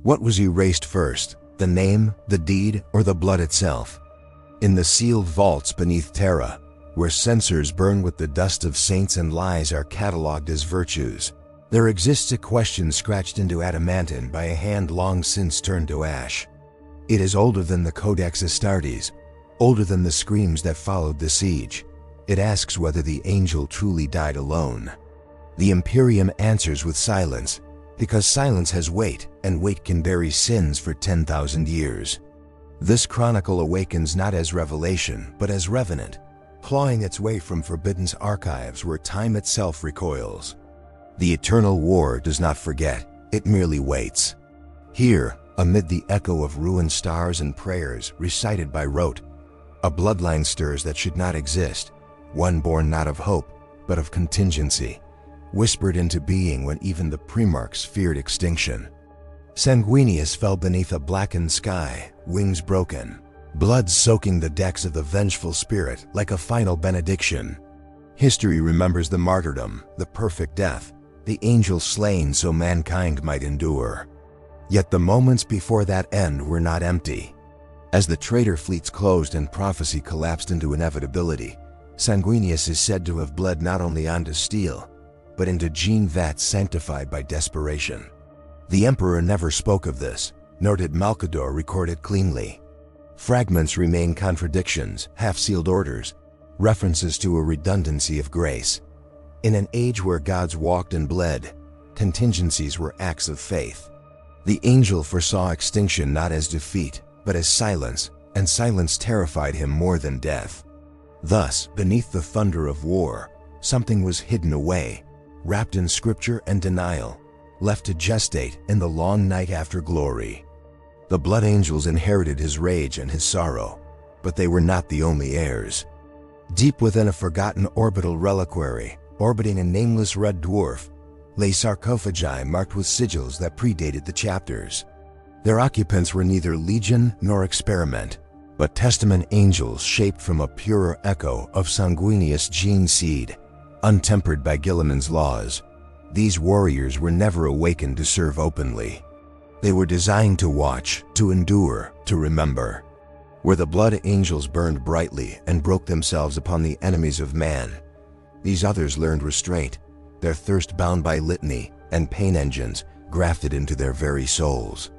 What was erased first, the name, the deed, or the blood itself? In the sealed vaults beneath Terra, where censers burn with the dust of saints and lies are catalogued as virtues, there exists a question scratched into adamantine by a hand long since turned to ash. It is older than the Codex Astartes, older than the screams that followed the siege. It asks whether the angel truly died alone. The Imperium answers with silence, because silence has weight, and weight can bury sins for 10,000 years. This chronicle awakens not as revelation, but as revenant, clawing its way from Forbidden's archives where time itself recoils. The eternal war does not forget, it merely waits. Here, amid the echo of ruined stars and prayers recited by rote, a bloodline stirs that should not exist, one born not of hope, but of contingency, whispered into being when even the primarchs feared extinction. Sanguinius fell beneath a blackened sky, wings broken, blood soaking the decks of the vengeful spirit like a final benediction. History remembers the martyrdom, the perfect death, the angel slain so mankind might endure. Yet the moments before that end were not empty. As the traitor fleets closed and prophecy collapsed into inevitability, Sanguinius is said to have bled not only onto steel, but into gene vats sanctified by desperation. The Emperor never spoke of this, nor did Malcador record it cleanly. Fragments remain contradictions, half-sealed orders, references to a redundancy of grace. In an age where gods walked and bled, contingencies were acts of faith. The angel foresaw extinction not as defeat, but as silence, and silence terrified him more than death. Thus, beneath the thunder of war, something was hidden away, wrapped in scripture and denial, left to gestate in the long night after glory. The blood angels inherited his rage and his sorrow, but they were not the only heirs. Deep within a forgotten orbital reliquary, orbiting a nameless red dwarf, lay sarcophagi marked with sigils that predated the chapters. Their occupants were neither legion nor experiment, but testament angels shaped from a purer echo of Sanguinius' gene seed, untempered by Gilliman's laws. These warriors were never awakened to serve openly. They were designed to watch, to endure, to remember. Where the blood angels burned brightly and broke themselves upon the enemies of man, these others learned restraint, their thirst bound by litany and pain engines grafted into their very souls.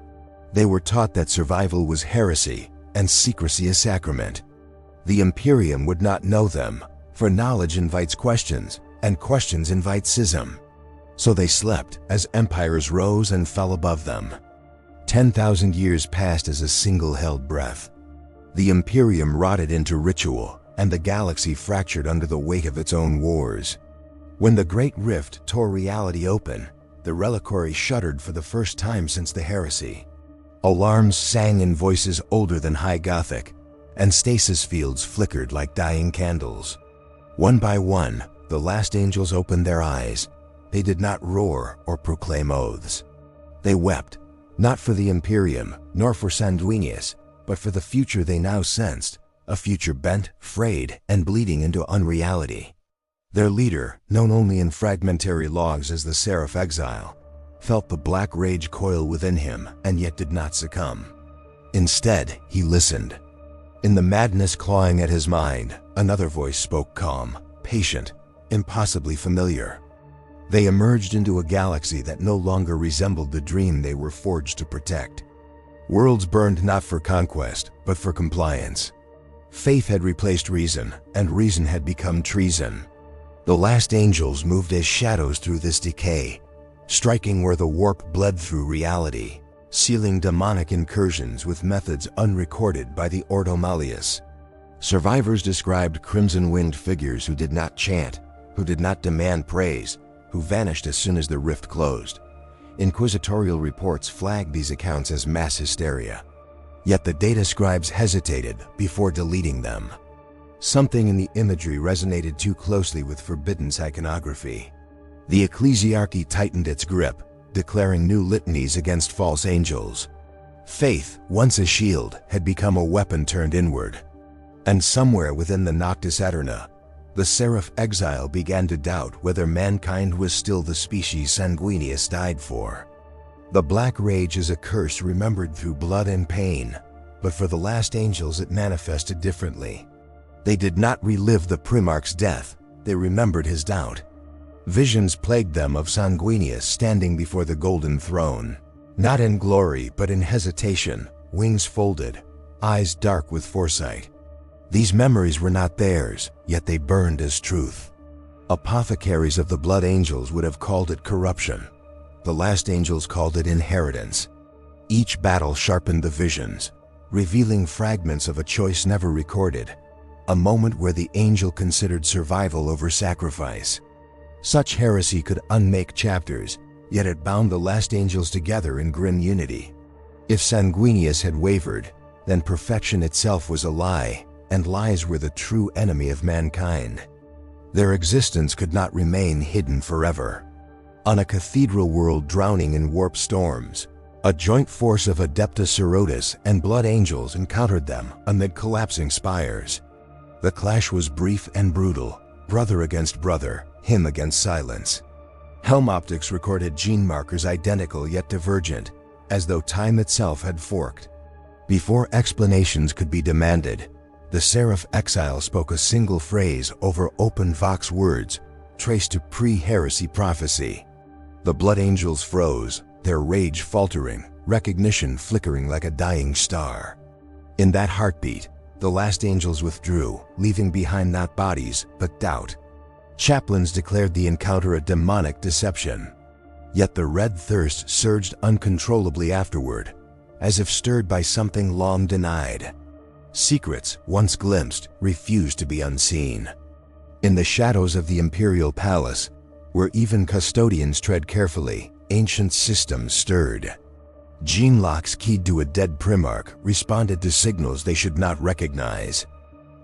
They were taught that survival was heresy and secrecy a sacrament. The Imperium would not know them, for knowledge invites questions, and questions invite schism. So they slept as empires rose and fell above them. 10,000 years passed as a single held breath. The Imperium rotted into ritual, and the galaxy fractured under the weight of its own wars. When the Great Rift tore reality open, the reliquary shuddered for the first time since the heresy. Alarms sang in voices older than High Gothic, and stasis fields flickered like dying candles. One by one, the last angels opened their eyes. They did not roar or proclaim oaths. They wept, not for the Imperium, nor for Sanguinius, but for the future they now sensed, a future bent, frayed, and bleeding into unreality. Their leader, known only in fragmentary logs as the Seraph Exile, felt the black rage coil within him and yet did not succumb. Instead, he listened. In the madness clawing at his mind, another voice spoke calm, patient, impossibly familiar. They emerged into a galaxy that no longer resembled the dream they were forged to protect. Worlds burned not for conquest, but for compliance. Faith had replaced reason, and reason had become treason. The last angels moved as shadows through this decay, striking where the warp bled through reality, sealing demonic incursions with methods unrecorded by the Ordo Malleus. Survivors described crimson-winged figures who did not chant, who did not demand praise, who vanished as soon as the rift closed. Inquisitorial reports flagged these accounts as mass hysteria. Yet the data scribes hesitated before deleting them. Something in the imagery resonated too closely with Forbidden's iconography. The ecclesiarchy tightened its grip, declaring new litanies against false angels. Faith, once a shield, had become a weapon turned inward. And somewhere within the Noctis Aeterna, the Seraph Exile began to doubt whether mankind was still the species Sanguinius died for. The Black Rage is a curse remembered through blood and pain, but for the last angels it manifested differently. They did not relive the Primarch's death, they remembered his doubt. Visions plagued them of Sanguinius standing before the golden throne, not in glory but in hesitation, wings folded, eyes dark with foresight. These memories were not theirs, yet they burned as truth. Apothecaries of the Blood Angels would have called it corruption. The last angels called it inheritance. Each battle sharpened the visions, revealing fragments of a choice never recorded, a moment where the angel considered survival over sacrifice. Such heresy could unmake chapters, yet it bound the last angels together in grim unity. If Sanguinius had wavered, then perfection itself was a lie, and lies were the true enemy of mankind. Their existence could not remain hidden forever. On a cathedral world drowning in warp storms, a joint force of Adeptus Sororitas and Blood Angels encountered them amid collapsing spires. The clash was brief and brutal, brother against brother, him against silence. Helm optics recorded gene markers identical yet divergent, as though time itself had forked. Before explanations could be demanded, the Seraph Exile spoke a single phrase over open Vox words, traced to pre-heresy prophecy. The Blood Angels froze, their rage faltering, recognition flickering like a dying star. In that heartbeat, the last angels withdrew, leaving behind not bodies, but doubt. Chaplains declared the encounter a demonic deception. Yet the red thirst surged uncontrollably afterward, as if stirred by something long denied. Secrets, once glimpsed, refused to be unseen. In the shadows of the Imperial Palace, where even custodians tread carefully, ancient systems stirred. Gene locks keyed to a dead Primarch responded to signals they should not recognize.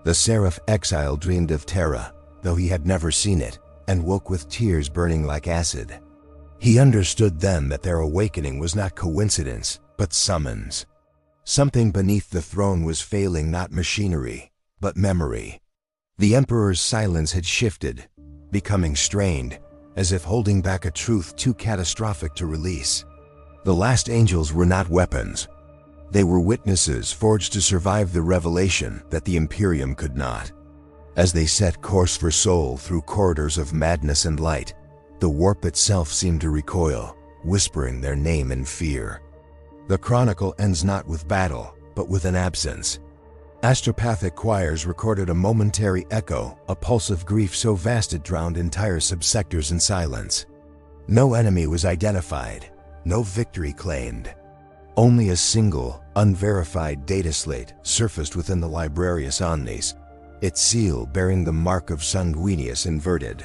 The Seraph Exile dreamed of Terra, though he had never seen it, and woke with tears burning like acid. He understood then that their awakening was not coincidence, but summons. Something beneath the throne was failing not machinery, but memory. The Emperor's silence had shifted, becoming strained, as if holding back a truth too catastrophic to release. The last angels were not weapons. They were witnesses forged to survive the revelation that the Imperium could not. As they set course for Sol through corridors of madness and light, the warp itself seemed to recoil, whispering their name in fear. The chronicle ends not with battle, but with an absence. Astropathic choirs recorded a momentary echo, a pulse of grief so vast it drowned entire subsectors in silence. No enemy was identified, no victory claimed. Only a single, unverified data slate surfaced within the Librarius Omnis, its seal bearing the mark of Sanguinius inverted.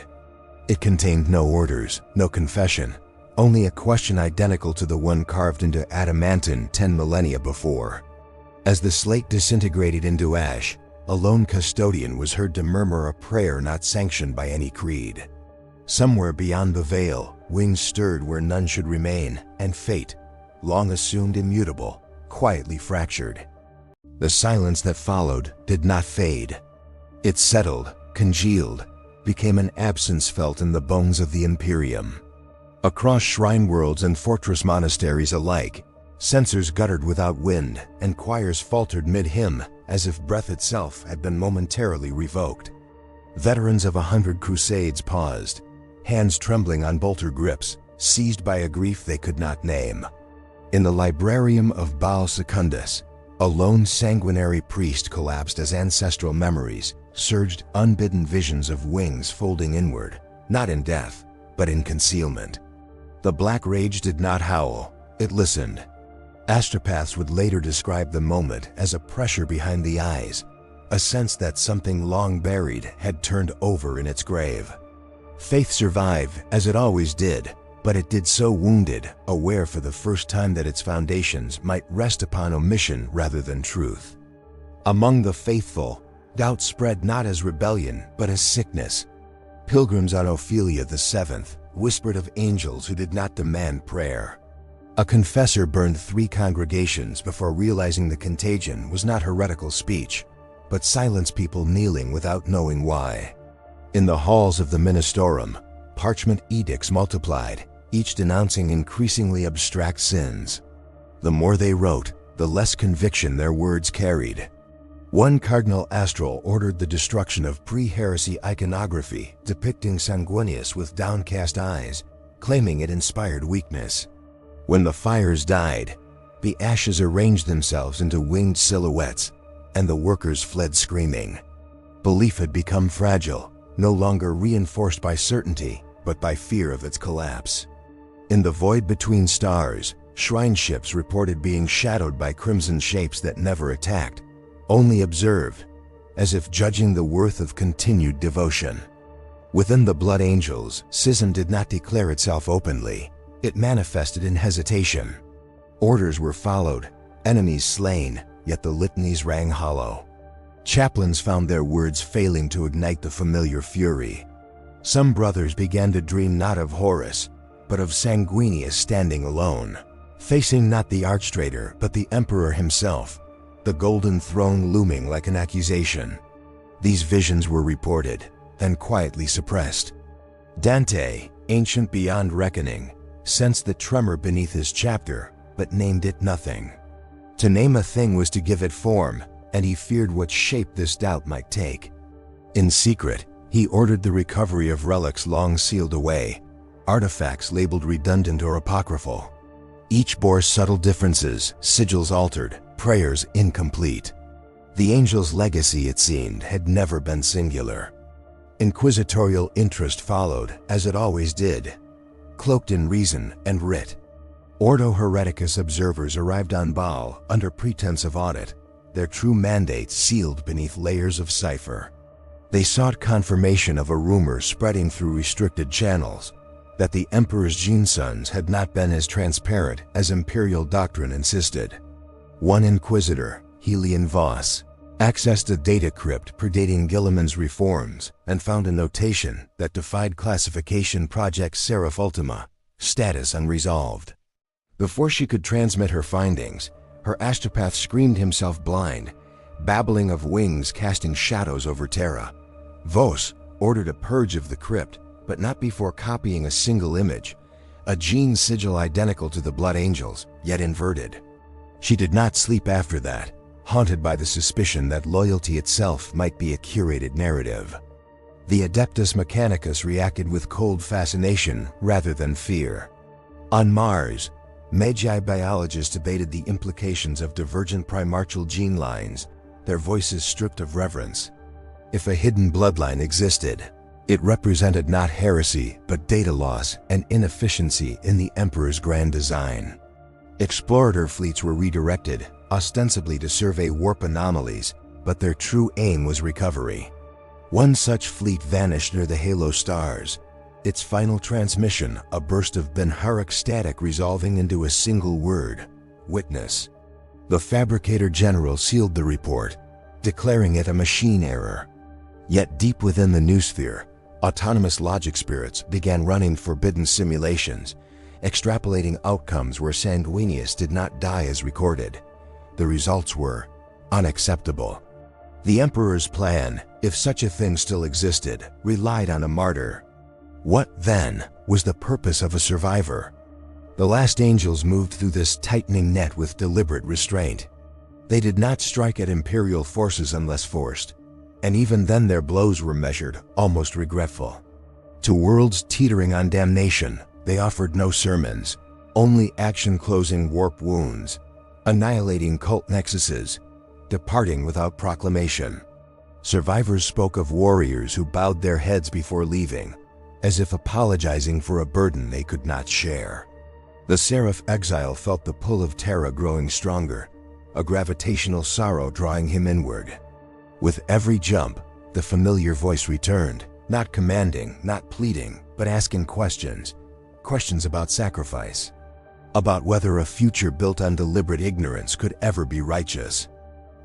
It contained no orders, no confession, only a question identical to the one carved into adamantine 10 millennia before. As the slate disintegrated into ash, a lone custodian was heard to murmur a prayer not sanctioned by any creed. Somewhere beyond the veil, wings stirred where none should remain, and fate, long assumed immutable, quietly fractured. The silence that followed did not fade. It settled, congealed, became an absence felt in the bones of the Imperium. Across shrine worlds and fortress monasteries alike, censers guttered without wind, and choirs faltered mid-hymn, as if breath itself had been momentarily revoked. Veterans of 100 crusades paused, hands trembling on bolter grips, seized by a grief they could not name. In the librarium of Baal Secundus, a lone sanguinary priest collapsed as ancestral memories surged unbidden visions of wings folding inward, not in death, but in concealment. The Black Rage did not howl, it listened. Astropaths would later describe the moment as a pressure behind the eyes, a sense that something long buried had turned over in its grave. Faith survived, as it always did, but it did so wounded, aware for the first time that its foundations might rest upon omission rather than truth. Among the faithful, doubt spread not as rebellion, but as sickness. Pilgrims on Ophelia the Seventh whispered of angels who did not demand prayer. A confessor burned 3 congregations before realizing the contagion was not heretical speech, but silenced people kneeling without knowing why. In the halls of the Ministorum, parchment edicts multiplied, each denouncing increasingly abstract sins. The more they wrote, the less conviction their words carried. One Cardinal Astral ordered the destruction of pre-heresy iconography depicting Sanguinius with downcast eyes, claiming it inspired weakness. When the fires died, the ashes arranged themselves into winged silhouettes, and the workers fled screaming. Belief had become fragile, no longer reinforced by certainty, but by fear of its collapse. In the void between stars, shrine ships reported being shadowed by crimson shapes that never attacked, only observed, as if judging the worth of continued devotion. Within the Blood Angels, schism did not declare itself openly. It manifested in hesitation. Orders were followed, enemies slain, yet the litanies rang hollow. Chaplains found their words failing to ignite the familiar fury. Some brothers began to dream not of Horus, but of Sanguinius standing alone, facing not the archtraitor but the emperor himself, the golden throne looming like an accusation. These visions were reported, then quietly suppressed. Dante, ancient beyond reckoning, sensed the tremor beneath his chapter, but named it nothing. To name a thing was to give it form, and he feared what shape this doubt might take. In secret, he ordered the recovery of relics long sealed away, artifacts labeled redundant or apocryphal. Each bore subtle differences, sigils altered, prayers incomplete. The angel's legacy, it seemed, had never been singular. Inquisitorial interest followed, as it always did, cloaked in reason and writ. Ordo Hereticus observers arrived on Baal under pretense of audit, their true mandates sealed beneath layers of cipher. They sought confirmation of a rumor spreading through restricted channels, that the Emperor's genesons had not been as transparent as Imperial doctrine insisted. One inquisitor, Helion Voss, accessed a data crypt predating Guilliman's reforms and found a notation that defied classification Project Seraph Ultima, status unresolved. Before she could transmit her findings, her astropath screamed himself blind, babbling of wings casting shadows over Terra. Voss ordered a purge of the crypt, but not before copying a single image, a gene sigil identical to the Blood Angels, yet inverted. She did not sleep after that, haunted by the suspicion that loyalty itself might be a curated narrative. The Adeptus Mechanicus reacted with cold fascination rather than fear. On Mars, Magi biologists debated the implications of divergent primarchal gene lines, their voices stripped of reverence. If a hidden bloodline existed, it represented not heresy but data loss and inefficiency in the Emperor's grand design. Explorator fleets were redirected, ostensibly to survey warp anomalies, but their true aim was recovery. One such fleet vanished near the Halo stars, its final transmission a burst of Benharic static resolving into a single word: witness. The Fabricator General sealed the report, declaring it a machine error. Yet deep within the noosphere, autonomous logic spirits began running forbidden simulations, extrapolating outcomes where Sanguinius did not die as recorded. The results were unacceptable. The Emperor's plan, if such a thing still existed, relied on a martyr. What, then, was the purpose of a survivor? The last angels moved through this tightening net with deliberate restraint. They did not strike at Imperial forces unless forced, and even then their blows were measured, almost regretful. To worlds teetering on damnation, they offered no sermons, only action-closing warp wounds, annihilating cult nexuses, departing without proclamation. Survivors spoke of warriors who bowed their heads before leaving, as if apologizing for a burden they could not share. The Seraph exile felt the pull of Terra growing stronger, a gravitational sorrow drawing him inward. With every jump, the familiar voice returned, not commanding, not pleading, but asking questions about sacrifice, about whether a future built on deliberate ignorance could ever be righteous.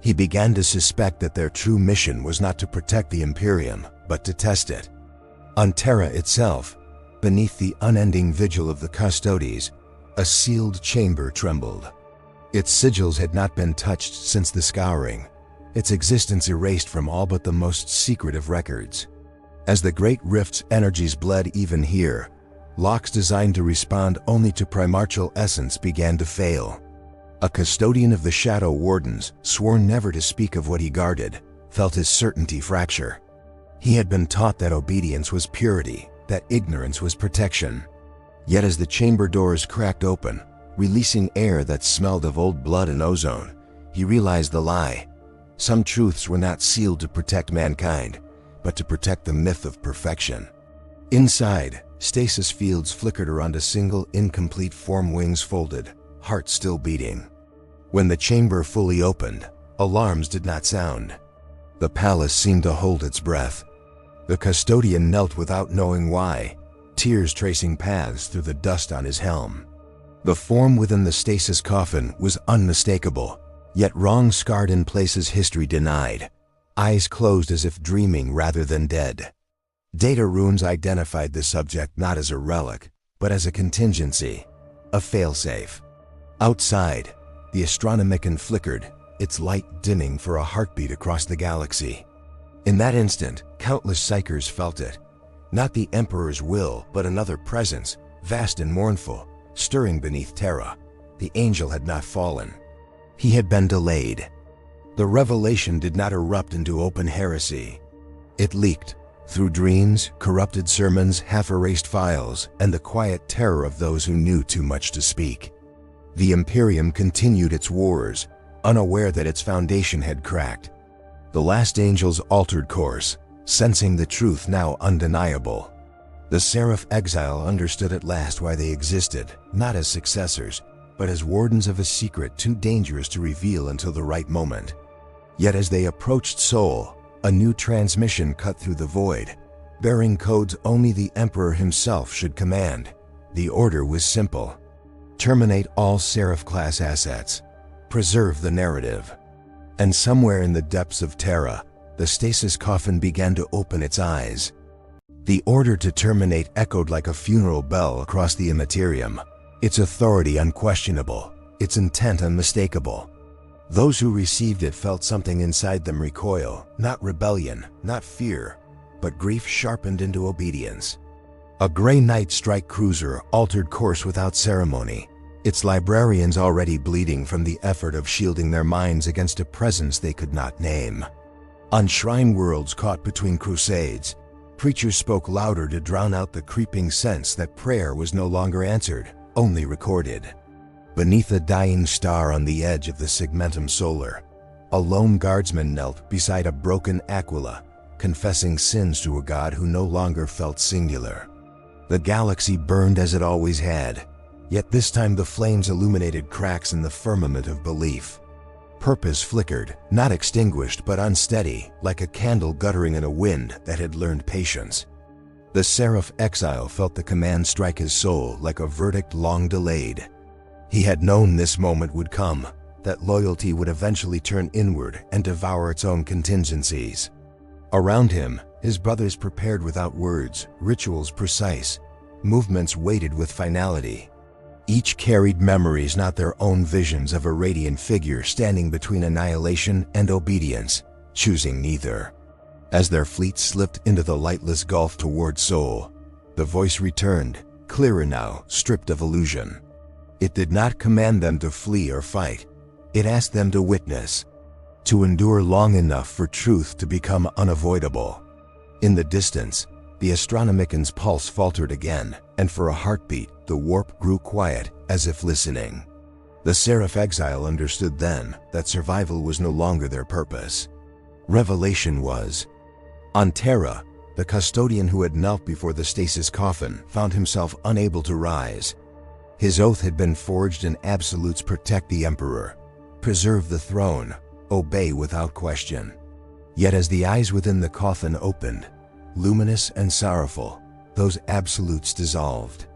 He began to suspect that their true mission was not to protect the Imperium, but to test it. On Terra itself, beneath the unending vigil of the Custodes, a sealed chamber trembled. Its sigils had not been touched since the Scouring, its existence erased from all but the most secret of records. As the great rift's energies bled even here, Locks designed to respond only to primordial essence began to fail. A custodian of the Shadow Wardens, sworn never to speak of what he guarded, felt his certainty fracture. He had been taught that obedience was purity, that ignorance was protection. Yet as the chamber doors cracked open, releasing air that smelled of old blood and ozone, he realized the lie. Some truths were not sealed to protect mankind, but to protect the myth of perfection. Inside, stasis fields flickered around a single incomplete form, wings folded, heart still beating. When the chamber fully opened, alarms did not sound. The palace seemed to hold its breath. The custodian knelt without knowing why, tears tracing paths through the dust on his helm. The form within the stasis coffin was unmistakable, yet wrong scarred in places history denied, eyes closed as if dreaming rather than dead. Data runes identified the subject not as a relic, but as a contingency, a failsafe. Outside, the Astronomicon flickered, its light dimming for a heartbeat across the galaxy. In that instant, countless psychers felt it. Not the Emperor's will, but another presence, vast and mournful, stirring beneath Terra. The angel had not fallen. He had been delayed. The revelation did not erupt into open heresy. It leaked, through dreams, corrupted sermons, half-erased files, and the quiet terror of those who knew too much to speak. The Imperium continued its wars, unaware that its foundation had cracked. The last angels altered course, sensing the truth now undeniable. The Seraph exile understood at last why they existed, not as successors, but as wardens of a secret too dangerous to reveal until the right moment. Yet as they approached Sol, a new transmission cut through the void, bearing codes only the Emperor himself should command. The order was simple: terminate all Seraph-class assets, preserve the narrative. And somewhere in the depths of Terra, the stasis coffin began to open its eyes. The order to terminate echoed like a funeral bell across the Imperium, its authority unquestionable, its intent unmistakable. Those who received it felt something inside them recoil, not rebellion, not fear, but grief sharpened into obedience. A gray night strike cruiser altered course without ceremony, its librarians already bleeding from the effort of shielding their minds against a presence they could not name. On shrine worlds caught between crusades, preachers spoke louder to drown out the creeping sense that prayer was no longer answered, only recorded. Beneath a dying star on the edge of the Segmentum Solar, a lone guardsman knelt beside a broken Aquila, confessing sins to a god who no longer felt singular. The galaxy burned as it always had, yet this time the flames illuminated cracks in the firmament of belief. Purpose flickered, not extinguished but unsteady, like a candle guttering in a wind that had learned patience. The Seraph exile felt the command strike his soul like a verdict long delayed. He had known this moment would come, that loyalty would eventually turn inward and devour its own contingencies. Around him, his brothers prepared without words, rituals precise, movements weighted with finality. Each carried memories, not their own visions of a radiant figure standing between annihilation and obedience, choosing neither. As their fleet slipped into the lightless gulf toward Sol, the voice returned, clearer now, stripped of illusion. It did not command them to flee or fight. It asked them to witness, to endure long enough for truth to become unavoidable. In the distance, the Astronomicon's pulse faltered again, and for a heartbeat, the warp grew quiet, as if listening. The Seraph exile understood then that survival was no longer their purpose. Revelation was. On Terra, the custodian who had knelt before the stasis coffin found himself unable to rise. His oath had been forged in absolutes: protect the Emperor, preserve the throne, obey without question. Yet as the eyes within the coffin opened, luminous and sorrowful, those absolutes dissolved.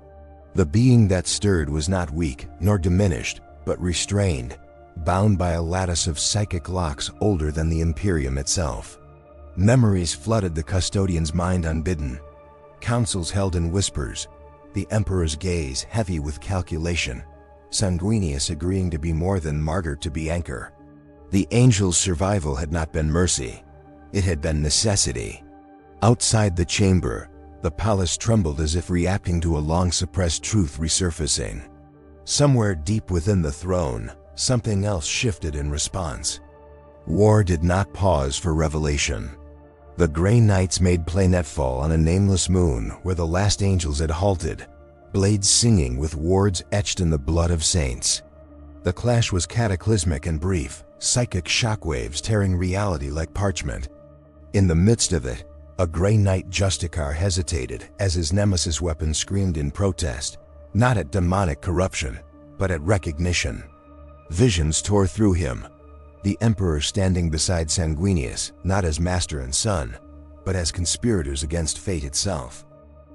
The being that stirred was not weak nor diminished, but restrained, bound by a lattice of psychic locks older than the Imperium itself. Memories flooded the custodian's mind unbidden, counsels held in whispers, the Emperor's gaze heavy with calculation, Sanguinius agreeing to be more than martyr to be anchor. The angel's survival had not been mercy, it had been necessity. Outside the chamber, The palace trembled as if reacting to a long-suppressed truth resurfacing. Somewhere deep within the throne, something else shifted in response. War did not pause for revelation. The Grey Knights made planetfall on a nameless moon where the last angels had halted, blades singing with words etched in the blood of saints. The clash was cataclysmic and brief, psychic shockwaves tearing reality like parchment. In the midst of it, a Grey Knight Justicar hesitated as his nemesis weapon screamed in protest, not at demonic corruption, but at recognition. Visions tore through him. The Emperor standing beside Sanguinius, not as master and son, but as conspirators against fate itself.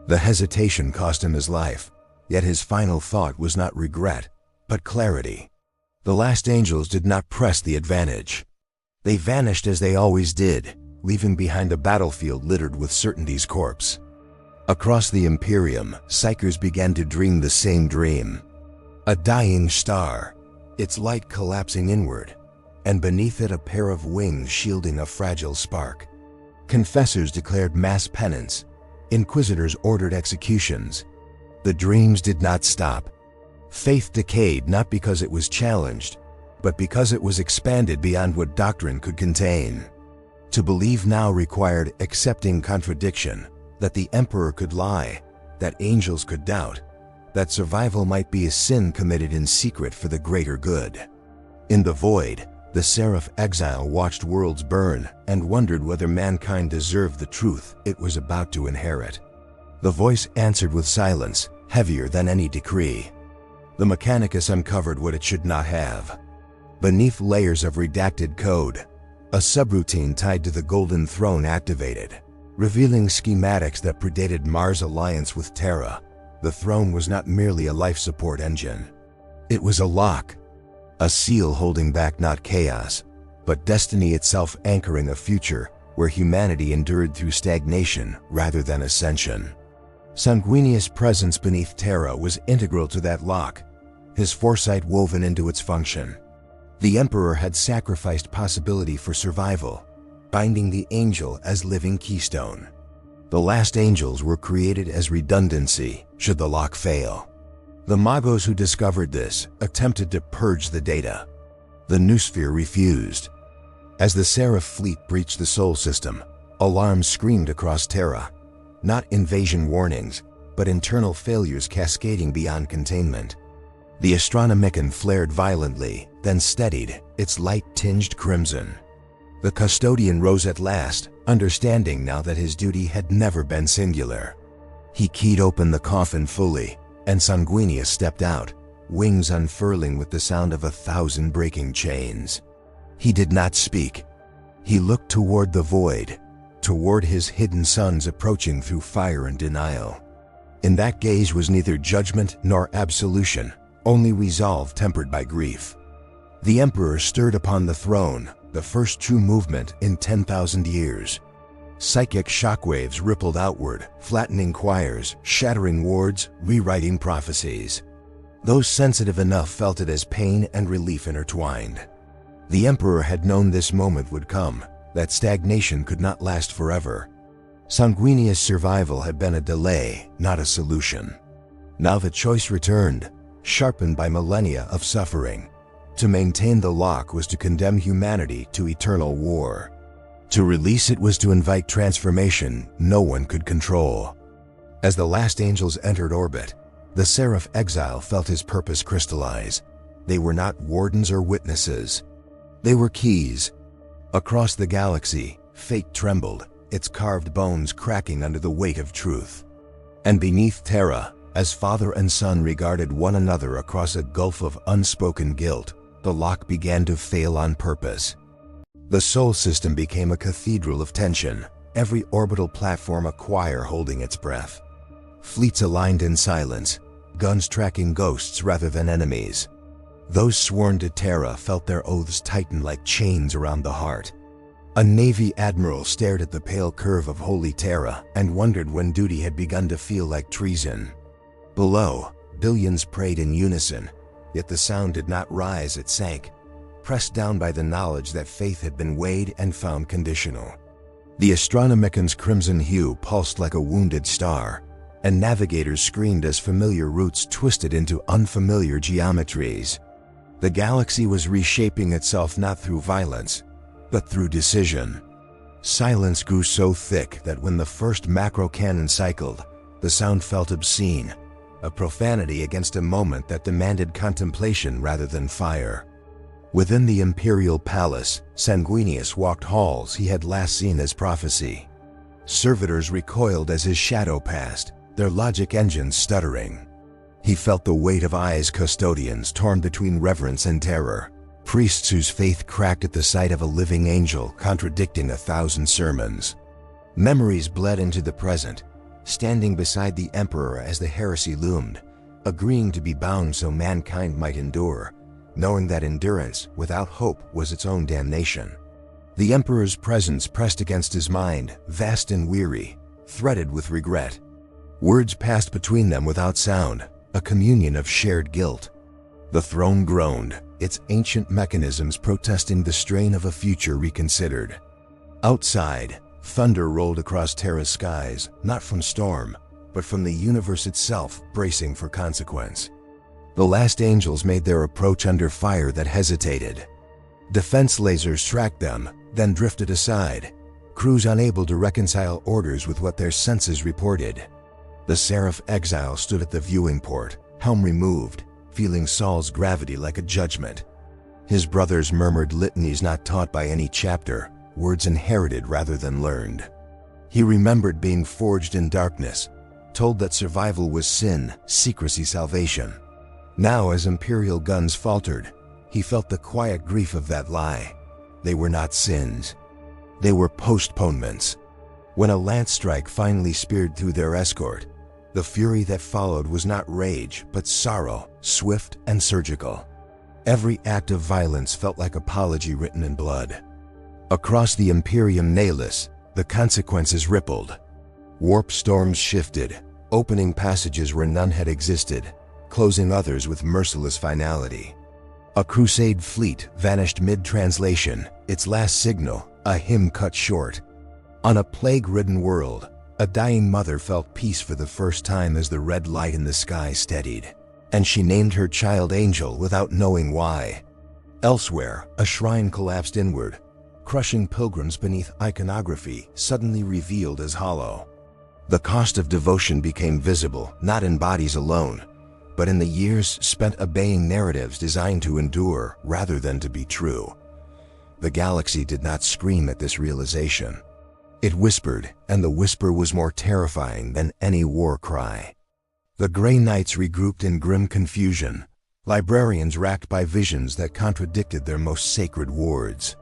The hesitation cost him his life, yet his final thought was not regret, but clarity. The last angels did not press the advantage. They vanished as they always did, leaving behind a battlefield littered with certainty's corpse. Across the Imperium, psychers began to dream the same dream. A dying star, its light collapsing inward, and beneath it a pair of wings shielding a fragile spark. Confessors declared mass penance. Inquisitors ordered executions. The dreams did not stop. Faith decayed not because it was challenged, but because it was expanded beyond what doctrine could contain. To believe now required accepting contradiction, that the Emperor could lie, that angels could doubt, that survival might be a sin committed in secret for the greater good. In the void, the Seraph exile watched worlds burn and wondered whether mankind deserved the truth it was about to inherit. The voice answered with silence, heavier than any decree. The Mechanicus uncovered what it should not have. Beneath layers of redacted code, a subroutine tied to the Golden Throne activated, revealing schematics that predated Mars' alliance with Terra. The throne was not merely a life support engine. It was a lock, a seal holding back not chaos, but destiny itself, anchoring a future where humanity endured through stagnation rather than ascension. Sanguinius' presence beneath Terra was integral to that lock, his foresight woven into its function. The Emperor had sacrificed possibility for survival, binding the angel as living keystone. The last angels were created as redundancy should the lock fail. The Magos who discovered this attempted to purge the data. The Noosphere refused. As the Seraph fleet breached the Sol system, alarms screamed across Terra. Not invasion warnings, but internal failures cascading beyond containment. The Astronomicon flared violently, then steadied, its light tinged crimson. The custodian rose at last, understanding now that his duty had never been singular. He keyed open the coffin fully, and Sanguinius stepped out, wings unfurling with the sound of 1,000 breaking chains. He did not speak. He looked toward the void, toward his hidden sons approaching through fire and denial. In that gaze was neither judgment nor absolution, only resolve tempered by grief. The Emperor stirred upon the throne, the first true movement in 10,000 years. Psychic shockwaves rippled outward, flattening choirs, shattering wards, rewriting prophecies. Those sensitive enough felt it as pain and relief intertwined. The Emperor had known this moment would come, that stagnation could not last forever. Sanguinius' survival had been a delay, not a solution. Now the choice returned, sharpened by millennia of suffering. To maintain the lock was to condemn humanity to eternal war. To release it was to invite transformation no one could control. As the last angels entered orbit, the Seraph exile felt his purpose crystallize. They were not wardens or witnesses. They were keys. Across the galaxy, fate trembled, its carved bones cracking under the weight of truth. And beneath Terra, as father and son regarded one another across a gulf of unspoken guilt, the lock began to fail on purpose. The Sol system became a cathedral of tension, every orbital platform a choir holding its breath. Fleets aligned in silence, guns tracking ghosts rather than enemies. Those sworn to Terra felt their oaths tighten like chains around the heart. A Navy admiral stared at the pale curve of holy Terra and wondered when duty had begun to feel like treason. Below, billions prayed in unison, yet the sound did not rise, it sank, pressed down by the knowledge that faith had been weighed and found conditional. The Astronomican's crimson hue pulsed like a wounded star, and navigators screamed as familiar routes twisted into unfamiliar geometries. The galaxy was reshaping itself not through violence, but through decision. Silence grew so thick that when the first macro cannon cycled, the sound felt obscene, a profanity against a moment that demanded contemplation rather than fire. Within the Imperial palace, Sanguinius walked halls he had last seen as prophecy. Servitors recoiled as his shadow passed, their logic engines stuttering. He felt the weight of eyes custodians torn between reverence and terror, priests whose faith cracked at the sight of a living angel contradicting 1,000 sermons. Memories bled into the present, standing beside the emperor as the heresy loomed, agreeing to be bound so mankind might endure, knowing that endurance without hope was its own damnation. The emperor's presence pressed against his mind, vast and weary, threaded with regret. Words passed between them without sound, a communion of shared guilt. The throne groaned, its ancient mechanisms protesting the strain of a future reconsidered. Outside, thunder rolled across Terra's skies, not from storm, but from the universe itself bracing for consequence. The last angels made their approach under fire that hesitated. Defense lasers tracked them, then drifted aside, crews unable to reconcile orders with what their senses reported. The Seraph exile stood at the viewing port, helm removed, feeling Saul's gravity like a judgment. His brothers murmured litanies not taught by any chapter, words inherited rather than learned. He remembered being forged in darkness, told that survival was sin, secrecy salvation. Now, as Imperial guns faltered, he felt the quiet grief of that lie. They were not sins. They were postponements. When a lance strike finally speared through their escort, the fury that followed was not rage, but sorrow, swift and surgical. Every act of violence felt like apology written in blood. Across the Imperium Nihilus, the consequences rippled. Warp storms shifted, opening passages where none had existed, closing others with merciless finality. A crusade fleet vanished mid-translation, its last signal, a hymn cut short. On a plague-ridden world, a dying mother felt peace for the first time as the red light in the sky steadied, and she named her child Angel without knowing why. Elsewhere, a shrine collapsed inward, crushing pilgrims beneath iconography suddenly revealed as hollow. The cost of devotion became visible, not in bodies alone, but in the years spent obeying narratives designed to endure rather than to be true. The galaxy did not scream at this realization. It whispered, and the whisper was more terrifying than any war cry. The Grey Knights regrouped in grim confusion, librarians racked by visions that contradicted their most sacred wards.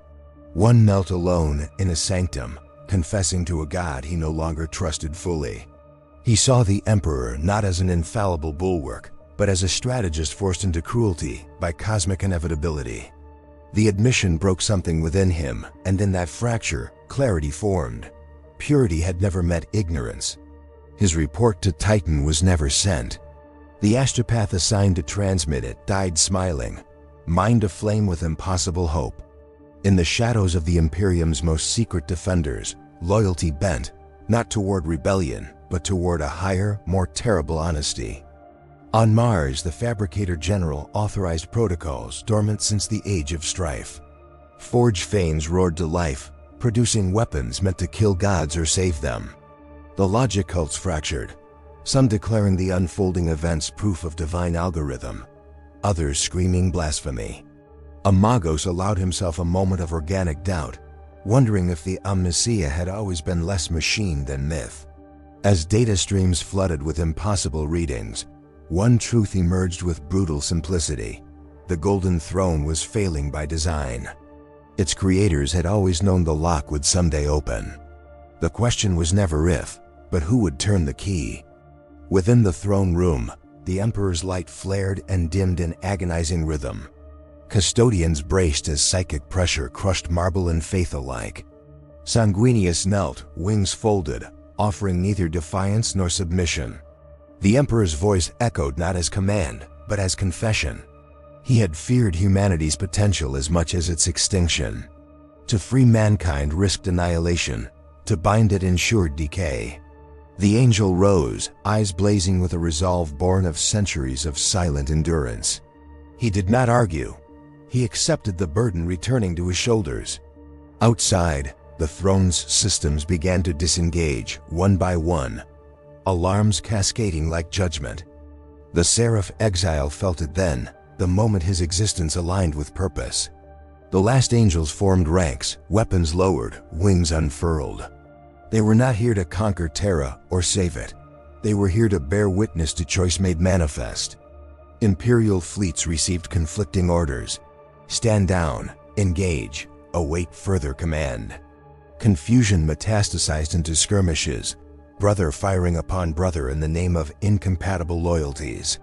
One knelt alone in a sanctum, confessing to a god he no longer trusted fully. He saw the Emperor not as an infallible bulwark, but as a strategist forced into cruelty by cosmic inevitability. The admission broke something within him, and in that fracture, clarity formed. Purity had never met ignorance. His report to Titan was never sent. The astropath assigned to transmit it died smiling, mind aflame with impossible hope. In the shadows of the Imperium's most secret defenders, loyalty bent, not toward rebellion, but toward a higher, more terrible honesty. On Mars, the Fabricator General authorized protocols dormant since the Age of Strife. Forge Fanes roared to life, producing weapons meant to kill gods or save them. The logic cults fractured, some declaring the unfolding events proof of divine algorithm, others screaming blasphemy. Amagos allowed himself a moment of organic doubt, wondering if the Omnicia had always been less machine than myth. As data streams flooded with impossible readings, one truth emerged with brutal simplicity: the Golden Throne was failing by design. Its creators had always known the lock would someday open. The question was never if, but who would turn the key. Within the throne room, the Emperor's light flared and dimmed in agonizing rhythm. Custodians braced as psychic pressure crushed marble and faith alike. Sanguinius knelt, wings folded, offering neither defiance nor submission. The Emperor's voice echoed not as command, but as confession. He had feared humanity's potential as much as its extinction. To free mankind risked annihilation, To bind it ensured decay. The angel rose, eyes blazing with a resolve born of centuries of silent endurance. He did not argue. He accepted the burden returning to his shoulders. Outside, the throne's systems began to disengage, one by one, alarms cascading like judgment. The Seraph exile felt it then, the moment his existence aligned with purpose. The last angels formed ranks, weapons lowered, wings unfurled. They were not here to conquer Terra or save it. They were here to bear witness to choice made manifest. Imperial fleets received conflicting orders. Stand down, engage, await further command. Confusion metastasized into skirmishes, brother firing upon brother in the name of incompatible loyalties.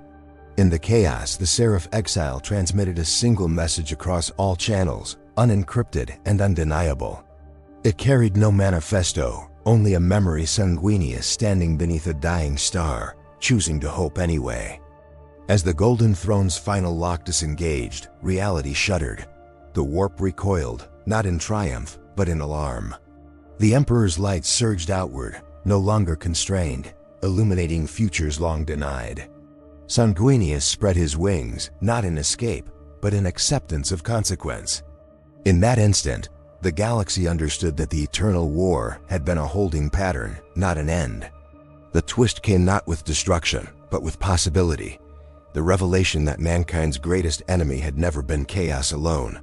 In the chaos, the Seraph exile transmitted a single message across all channels, unencrypted and undeniable. It carried no manifesto, only a memory Sanguinius standing beneath a dying star, choosing to hope anyway. As the Golden Throne's final lock disengaged, reality shuddered. The warp recoiled, not in triumph, but in alarm. The Emperor's light surged outward, no longer constrained, illuminating futures long denied. Sanguinius spread his wings, not in escape, but in acceptance of consequence. In that instant, the galaxy understood that the eternal war had been a holding pattern, not an end. The twist came not with destruction, but with possibility. The revelation that mankind's greatest enemy had never been chaos alone,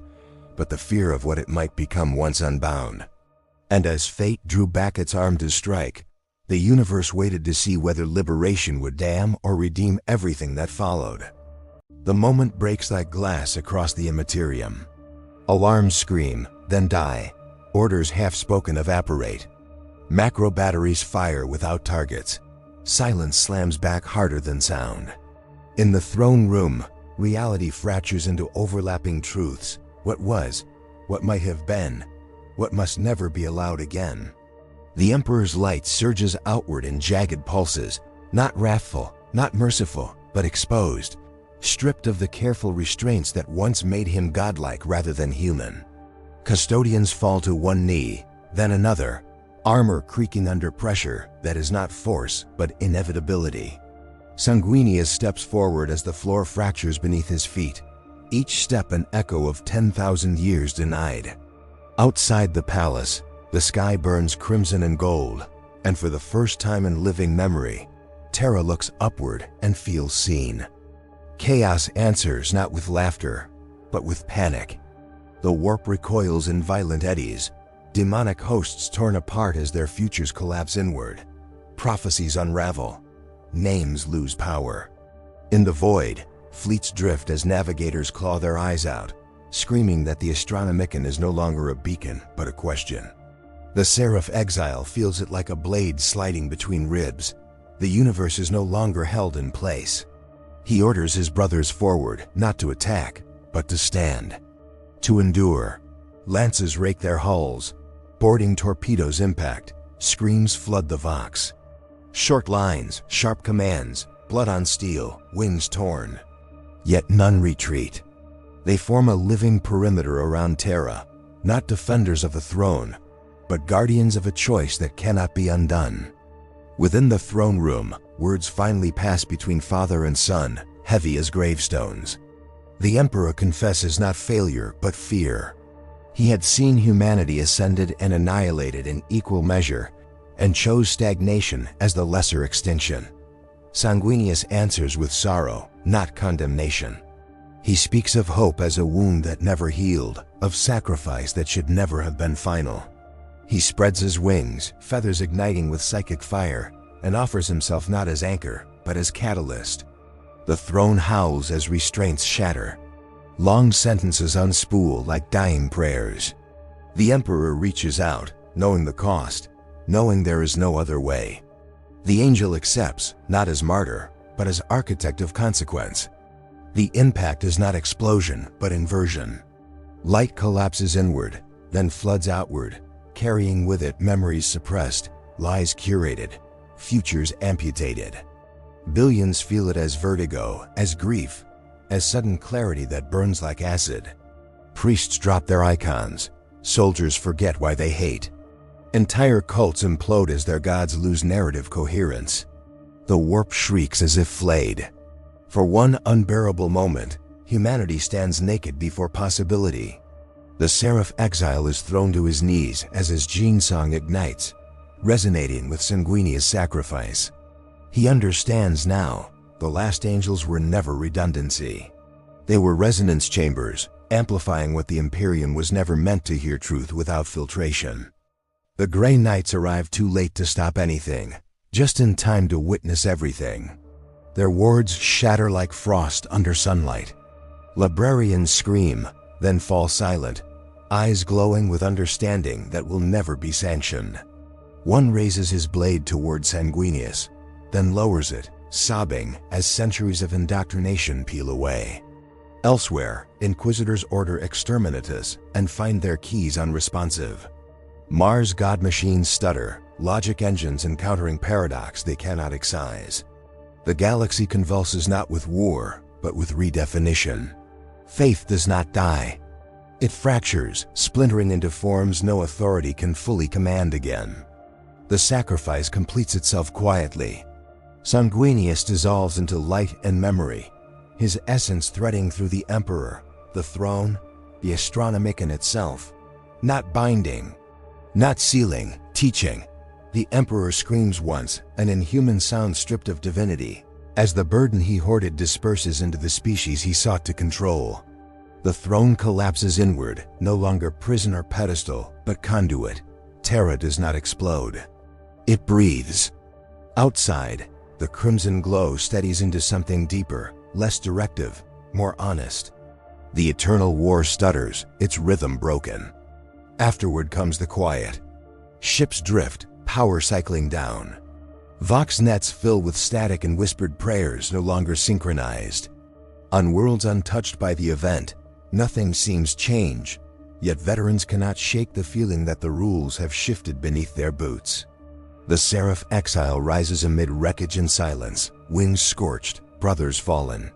but the fear of what it might become once unbound. And as fate drew back its arm to strike, the universe waited to see whether liberation would damn or redeem everything that followed. The moment breaks like glass across the Imperium. Alarms scream, then die. Orders half-spoken evaporate. Macro batteries fire without targets. Silence slams back harder than sound. In the throne room, reality fractures into overlapping truths. What was, what might have been, what must never be allowed again. The Emperor's light surges outward in jagged pulses, not wrathful, not merciful, but exposed, stripped of the careful restraints that once made him godlike rather than human. Custodians fall to one knee, then another, armor creaking under pressure that is not force but inevitability. Sanguinius steps forward as the floor fractures beneath his feet, each step an echo of 10,000 years denied. Outside the palace, the sky burns crimson and gold, and for the first time in living memory, Terra looks upward and feels seen. Chaos answers not with laughter, but with panic. The warp recoils in violent eddies, demonic hosts torn apart as their futures collapse inward. Prophecies unravel, names lose power. In the void, fleets drift as navigators claw their eyes out, screaming that the Astronomicon is no longer a beacon, but a question. The Seraph exile feels it like a blade sliding between ribs. The universe is no longer held in place. He orders his brothers forward, not to attack, but to stand. To endure. Lances rake their hulls. Boarding torpedoes impact. Screams flood the Vox. Short lines, sharp commands, blood on steel, wings torn. Yet none retreat. They form a living perimeter around Terra, not defenders of the throne, but guardians of a choice that cannot be undone. Within the throne room, words finally pass between father and son, heavy as gravestones. The Emperor confesses not failure, but fear. He had seen humanity ascended and annihilated in equal measure, and chose stagnation as the lesser extinction. Sanguinius answers with sorrow, not condemnation. He speaks of hope as a wound that never healed, of sacrifice that should never have been final. He spreads his wings, feathers igniting with psychic fire, and offers himself not as anchor, but as catalyst. The throne howls as restraints shatter. Long sentences unspool like dying prayers. The Emperor reaches out, knowing the cost, knowing there is no other way. The angel accepts, not as martyr, but as architect of consequence. The impact is not explosion, but inversion. Light collapses inward, then floods outward, carrying with it memories suppressed, lies curated, futures amputated. Billions feel it as vertigo, as grief, as sudden clarity that burns like acid. Priests drop their icons, soldiers forget why they hate. Entire cults implode as their gods lose narrative coherence. The warp shrieks as if flayed. For one unbearable moment, humanity stands naked before possibility. The Seraph exile is thrown to his knees as his gene song ignites, resonating with Sanguinius' sacrifice. He understands now, the last angels were never redundancy. They were resonance chambers, amplifying what the Imperium was never meant to hear: truth without filtration. The Grey Knights arrive too late to stop anything, just in time to witness everything. Their wards shatter like frost under sunlight. Librarians scream, then fall silent, eyes glowing with understanding that will never be sanctioned. One raises his blade toward Sanguinius, then lowers it, sobbing as centuries of indoctrination peel away. Elsewhere, Inquisitors order exterminatus and find their keys unresponsive. Mars god machines stutter, logic engines encountering paradox they cannot excise. The galaxy convulses not with war, but with redefinition. Faith does not die. It fractures, splintering into forms no authority can fully command again. The sacrifice completes itself quietly. Sanguinius dissolves into light and memory, his essence threading through the Emperor, the throne, the Astronomicon itself. Not binding, not sealing, teaching. The Emperor screams once, an inhuman sound stripped of divinity, as the burden he hoarded disperses into the species he sought to control. The throne collapses inward, no longer prison or pedestal, but conduit. Terra does not explode. It breathes. Outside, the crimson glow steadies into something deeper, less directive, more honest. The eternal war stutters, its rhythm broken. Afterward comes the quiet. Ships drift, power cycling down. Vox nets fill with static and whispered prayers no longer synchronized. On worlds untouched by the event, nothing seems changed, yet veterans cannot shake the feeling that the rules have shifted beneath their boots. The Seraph exile rises amid wreckage and silence, wings scorched, brothers fallen.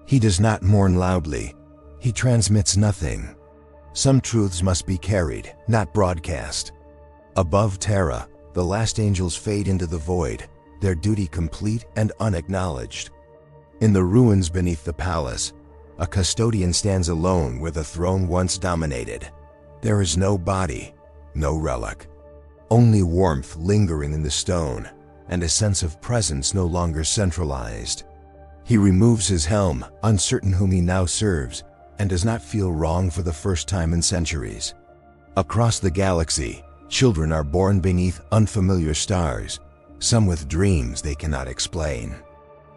He does not mourn loudly. He transmits nothing. Some truths must be carried, not broadcast. Above Terra, the last angels fade into the void, their duty complete and unacknowledged. In the ruins beneath the palace, a custodian stands alone where the throne once dominated. There is no body, no relic. Only warmth lingering in the stone, and a sense of presence no longer centralized. He removes his helm, uncertain whom he now serves, and does not feel wrong for the first time in centuries. Across the galaxy, children are born beneath unfamiliar stars, some with dreams they cannot explain.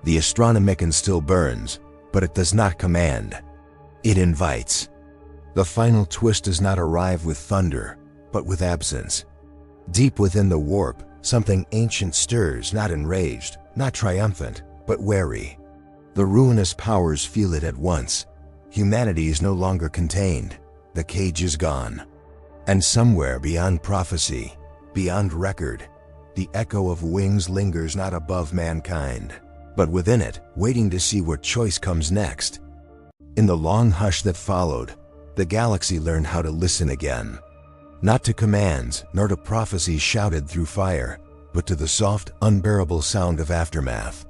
The Astronomicon still burns, but it does not command. It invites. The final twist does not arrive with thunder, but with absence. Deep within the warp, something ancient stirs, not enraged, not triumphant, but wary. The ruinous powers feel it at once. Humanity is no longer contained. The cage is gone. And somewhere beyond prophecy, beyond record, the echo of wings lingers not above mankind, but within it, waiting to see what choice comes next. In the long hush that followed, the galaxy learned how to listen again. Not to commands, nor to prophecies shouted through fire, but to the soft, unbearable sound of aftermath.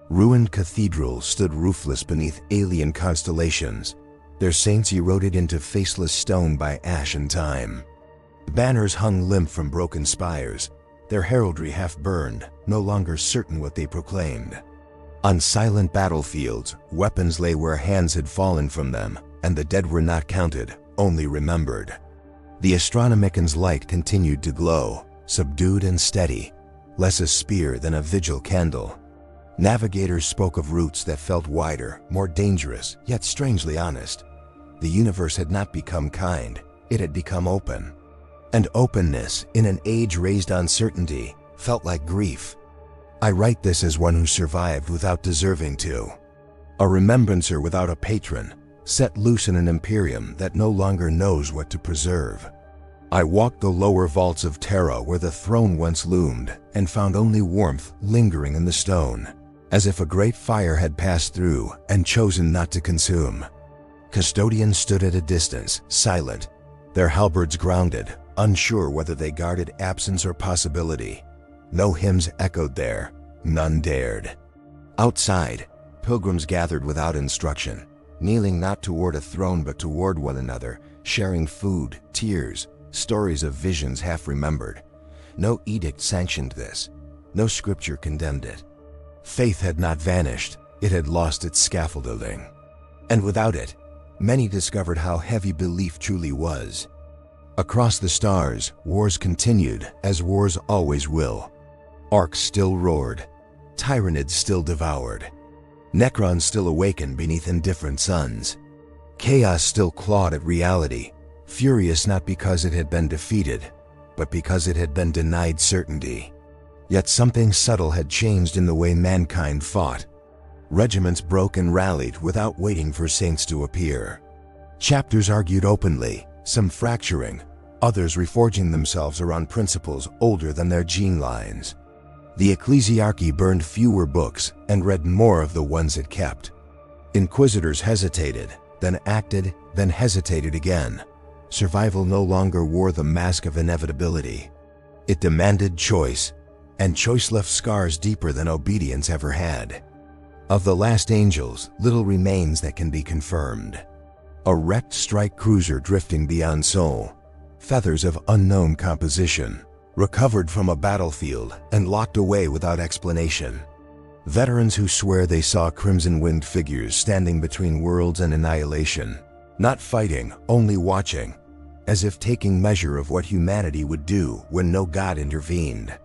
Ruined cathedrals stood roofless beneath alien constellations, their saints eroded into faceless stone by ash and time. Banners hung limp from broken spires, their heraldry half burned, no longer certain what they proclaimed. On silent battlefields, weapons lay where hands had fallen from them, and the dead were not counted, only remembered. The Astronomicon's light continued to glow, subdued and steady, less a spear than a vigil candle. Navigators spoke of routes that felt wider, more dangerous, yet strangely honest. The universe had not become kind, it had become open. And openness, in an age raised on certainty, felt like grief. I write this as one who survived without deserving to. A remembrancer without a patron, set loose in an Imperium that no longer knows what to preserve. I walked the lower vaults of Terra where the throne once loomed, and found only warmth lingering in the stone, as if a great fire had passed through and chosen not to consume. Custodians stood at a distance, silent, their halberds grounded, unsure whether they guarded absence or possibility. No hymns echoed there, none dared. Outside, pilgrims gathered without instruction, kneeling not toward a throne but toward one another, sharing food, tears, stories of visions half remembered. No edict sanctioned this. No scripture condemned it. Faith had not vanished, it had lost its scaffolding. And without it, many discovered how heavy belief truly was. Across the stars, wars continued, as wars always will. Orcs still roared. Tyranids still devoured. Necrons still awakened beneath indifferent suns. Chaos still clawed at reality, furious not because it had been defeated, but because it had been denied certainty. Yet something subtle had changed in the way mankind fought. Regiments broke and rallied without waiting for saints to appear. Chapters argued openly, some fracturing, others reforging themselves around principles older than their gene lines. The ecclesiarchy burned fewer books and read more of the ones it kept. Inquisitors hesitated, then acted, then hesitated again. Survival no longer wore the mask of inevitability. It demanded choice, and choice left scars deeper than obedience ever had. Of the last angels, little remains that can be confirmed. A wrecked strike cruiser drifting beyond Sol, feathers of unknown composition, recovered from a battlefield and locked away without explanation. Veterans who swear they saw crimson-winged figures standing between worlds and annihilation, not fighting, only watching, as if taking measure of what humanity would do when no god intervened.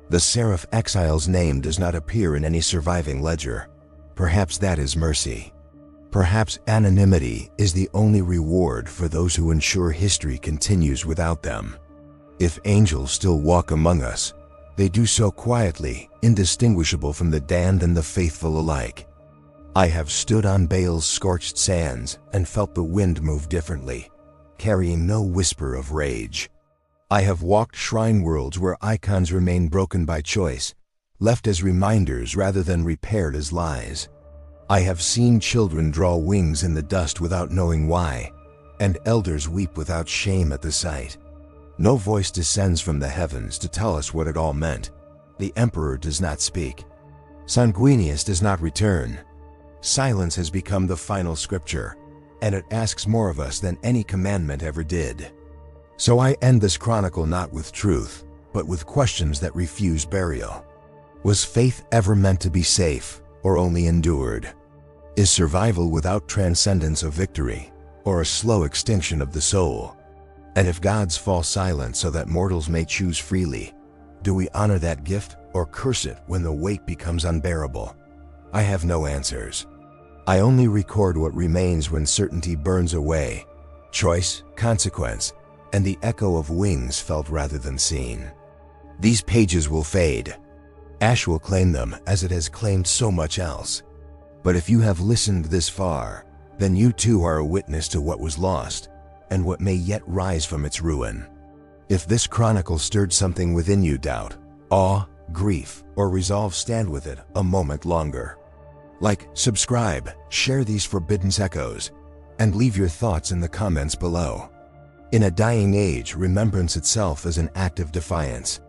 The Seraph exile's name does not appear in any surviving ledger. Perhaps that is mercy. Perhaps anonymity is the only reward for those who ensure history continues without them. If angels still walk among us, they do so quietly, indistinguishable from the damned and the faithful alike. I have stood on Baal's scorched sands and felt the wind move differently, carrying no whisper of rage. I have walked shrine worlds where icons remain broken by choice, left as reminders rather than repaired as lies. I have seen children draw wings in the dust without knowing why, and elders weep without shame at the sight. No voice descends from the heavens to tell us what it all meant. The Emperor does not speak. Sanguinius does not return. Silence has become the final scripture, and it asks more of us than any commandment ever did. So I end this chronicle not with truth, but with questions that refuse burial. Was faith ever meant to be safe, or only endured? Is survival without transcendence a victory, or a slow extinction of the soul? And if gods fall silent so that mortals may choose freely, do we honor that gift or curse it when the weight becomes unbearable? I have no answers. I only record what remains when certainty burns away. Choice, consequence, and the echo of wings felt rather than seen. These pages will fade. Ash will claim them as it has claimed so much else. But if you have listened this far, then you too are a witness to what was lost, and what may yet rise from its ruin. If this chronicle stirred something within you, doubt, awe, grief, or resolve, stand with it a moment longer. Like, subscribe, share these forbidden echoes, and leave your thoughts in the comments below. In a dying age, remembrance itself is an act of defiance.